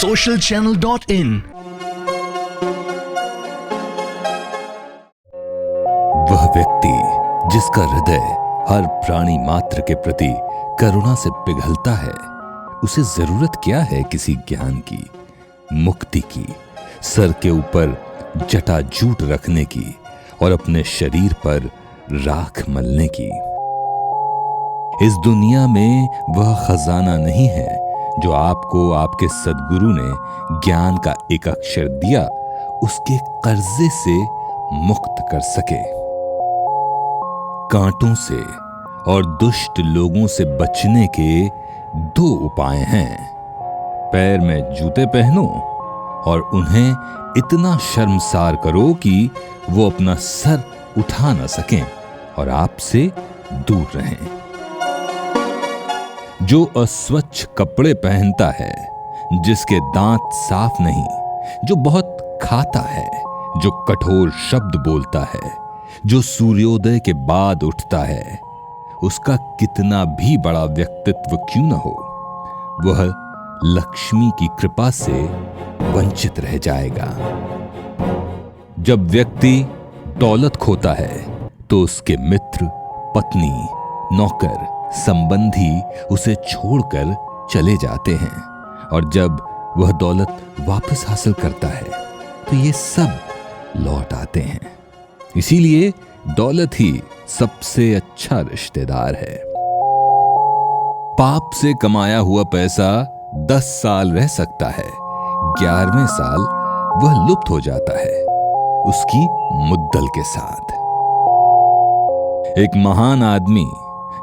socialchannel.in। वह व्यक्ति जिसका हृदय हर प्राणी मात्र के प्रति करुणा से पिघलता है, उसे जरूरत क्या है किसी ज्ञान की, मुक्ति की, सर के ऊपर जटाजूट रखने की और अपने शरीर पर राख मलने की। इस दुनिया में वह खजाना नहीं है जो आपको आपके सद्गुरु ने ज्ञान का एक अक्षर दिया उसके कर्जे से मुक्त कर सके। कांटों से और दुष्ट लोगों से बचने के दो उपाय हैं। पैर में जूते पहनो और उन्हें इतना शर्मसार करो कि वो अपना सर उठा न सकें और आपसे दूर रहें। जो अस्वच्छ कपड़े पहनता है, जिसके दांत साफ नहीं, जो बहुत खाता है, जो कठोर शब्द बोलता है, जो सूर्योदय के बाद उठता है, उसका कितना भी बड़ा व्यक्तित्व क्यों न हो, वह लक्ष्मी की कृपा से वंचित रह जाएगा। जब व्यक्ति दौलत खोता है तो उसके मित्र, पत्नी, नौकर, संबंधी उसे छोड़कर चले जाते हैं, और जब वह दौलत वापस हासिल करता है तो ये सब लौट आते हैं। इसीलिए दौलत ही सबसे अच्छा रिश्तेदार है। पाप से कमाया हुआ पैसा 10 साल रह सकता है, 11वें साल वह लुप्त हो जाता है उसकी मुद्दल के साथ। एक महान आदमी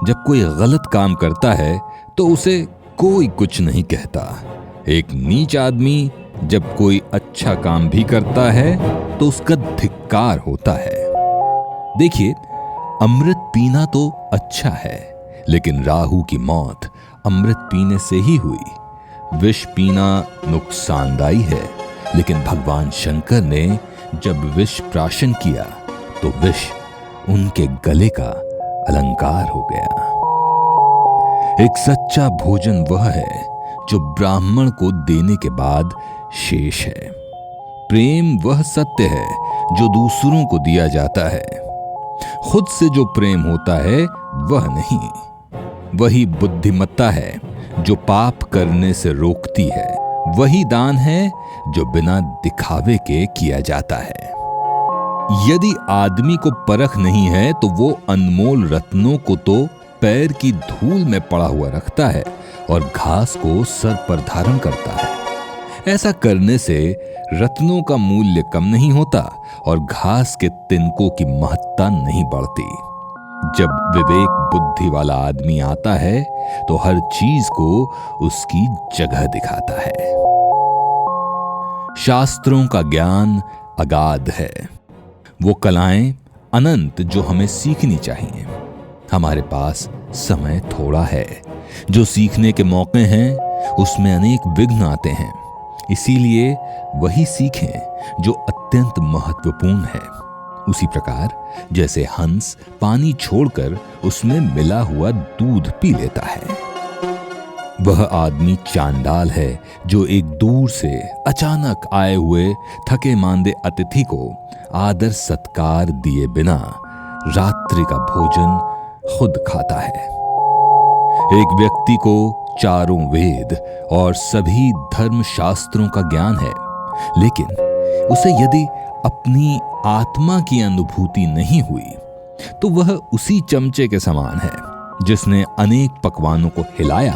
जब कोई गलत काम करता है तो उसे कोई कुछ नहीं कहता। एक नीच आदमी जब कोई अच्छा काम भी करता है तो उसका धिक्कार होता है। देखिए, अमृत पीना तो अच्छा है, लेकिन राहु की मौत अमृत पीने से ही हुई। विष पीना नुकसानदायी है, लेकिन भगवान शंकर ने जब विष प्राशन किया तो विष उनके गले का अलंकार हो गया। एक सच्चा भोजन वह है जो ब्राह्मण को देने के बाद शेष है। प्रेम वह सत्य है जो दूसरों को दिया जाता है। खुद से जो प्रेम होता है वह नहीं। वही बुद्धिमत्ता है जो पाप करने से रोकती है। वही दान है जो बिना दिखावे के किया जाता है। यदि आदमी को परख नहीं है तो वो अनमोल रत्नों को तो पैर की धूल में पड़ा हुआ रखता है और घास को सर पर धारण करता है। ऐसा करने से रत्नों का मूल्य कम नहीं होता और घास के तिनकों की महत्ता नहीं बढ़ती। जब विवेक बुद्धि वाला आदमी आता है तो हर चीज को उसकी जगह दिखाता है। शास्त्रों का ज्ञान अगाध है। वो कलाएं अनंत जो हमें सीखनी चाहिए। हमारे पास समय थोड़ा है। जो सीखने के मौके हैं उसमें अनेक विघ्न आते हैं। इसीलिए वही सीखें जो अत्यंत महत्वपूर्ण है। उसी प्रकार जैसे हंस पानी छोड़कर उसमें मिला हुआ दूध पी लेता है, वह आदमी चांडाल है जो एक दूर से अचानक आए हुए थके मांदे अतिथि को आदर सत्कार दिए बिना रात्रि का भोजन खुद खाता है। एक व्यक्ति को चारों वेद और सभी धर्म शास्त्रों का ज्ञान है, लेकिन उसे यदि अपनी आत्मा की अनुभूति नहीं हुई तो वह उसी चमचे के समान है जिसने अनेक पकवानों को हिलाया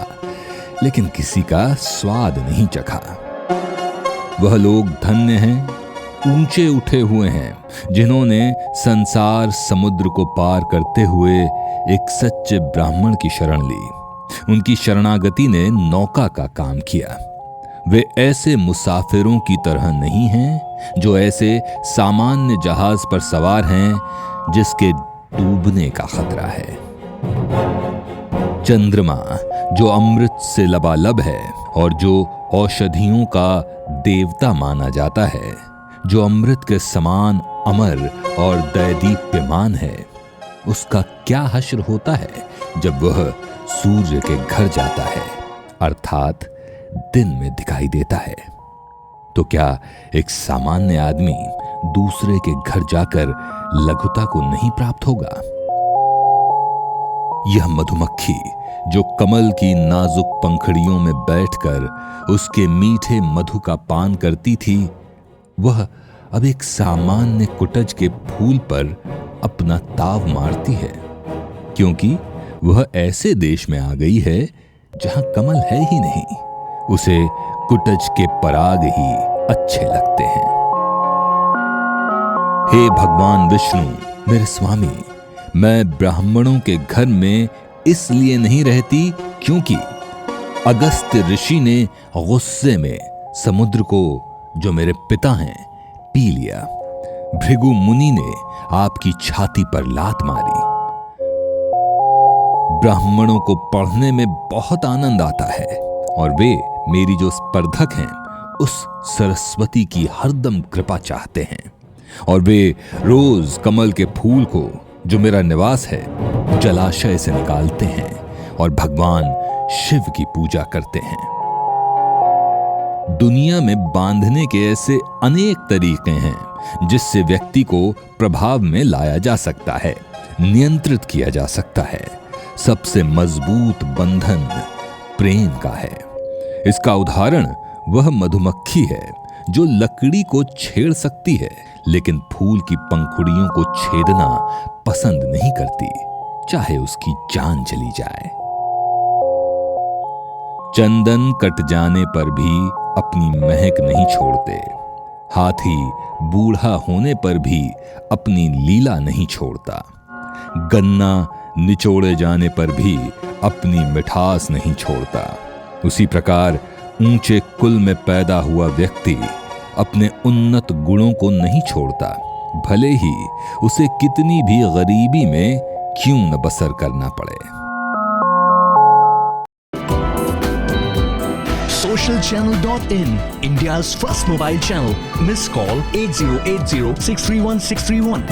लेकिन किसी का स्वाद नहीं चखा। वह लोग धन्य हैं, ऊंचे उठे हुए हैं जिन्होंने संसार समुद्र को पार करते हुए एक सच्चे ब्राह्मण की शरण ली। उनकी शरणागति ने नौका का काम किया। वे ऐसे मुसाफिरों की तरह नहीं हैं जो ऐसे सामान्य जहाज पर सवार हैं जिसके डूबने का खतरा है। चंद्रमा जो अमृत से लबालब है और जो औषधियों का देवता माना जाता है, जो अमृत के समान अमर और दैदीप्यमान है, उसका क्या हश्र होता है जब वह सूर्य के घर जाता है, अर्थात दिन में दिखाई देता है। तो क्या एक सामान्य आदमी दूसरे के घर जाकर लघुता को नहीं प्राप्त होगा? यह मधुमक्खी जो कमल की नाजुक पंखड़ियों में बैठकर उसके मीठे मधु का पान करती थी, वह अब एक सामान्य कुटज के फूल पर अपना ताव मारती है, क्योंकि वह ऐसे देश में आ गई है जहां कमल है ही नहीं। उसे कुटज के पराग ही अच्छे लगते हैं। हे भगवान विष्णु, मेरे स्वामी, मैं ब्राह्मणों के घर में इसलिए नहीं रहती क्योंकि अगस्त्य ऋषि ने गुस्से में समुद्र को, जो मेरे पिता हैं, पी लिया। भृगु मुनि ने आपकी छाती पर लात मारी। ब्राह्मणों को पढ़ने में बहुत आनंद आता है और वे मेरी जो स्पर्धक हैं उस सरस्वती की हरदम कृपा चाहते हैं, और वे रोज कमल के फूल को, जो मेरा निवास है, जलाशय से निकालते हैं और भगवान शिव की पूजा करते हैं। दुनिया में बांधने के ऐसे अनेक तरीके हैं जिससे व्यक्ति को प्रभाव में लाया जा सकता है, नियंत्रित किया जा सकता है। सबसे मजबूत बंधन प्रेम का है। इसका उदाहरण वह मधुमक्खी है जो लकड़ी को छेड़ सकती है, लेकिन फूल की पंखुड़ियों को छेदना पसंद नहीं करती, चाहे उसकी जान चली जाए। चंदन कट जाने पर भी अपनी महक नहीं छोड़ते। हाथी बूढ़ा होने पर भी अपनी लीला नहीं छोड़ता। गन्ना निचोड़े जाने पर भी अपनी मिठास नहीं छोड़ता। उसी प्रकार ऊंचे कुल में पैदा हुआ व्यक्ति अपने उन्नत गुणों को नहीं छोड़ता, भले ही उसे कितनी भी गरीबी में क्यों न बसर करना पड़े। socialchannel.in, India's first mobile channel. Miss call 8080 631 631.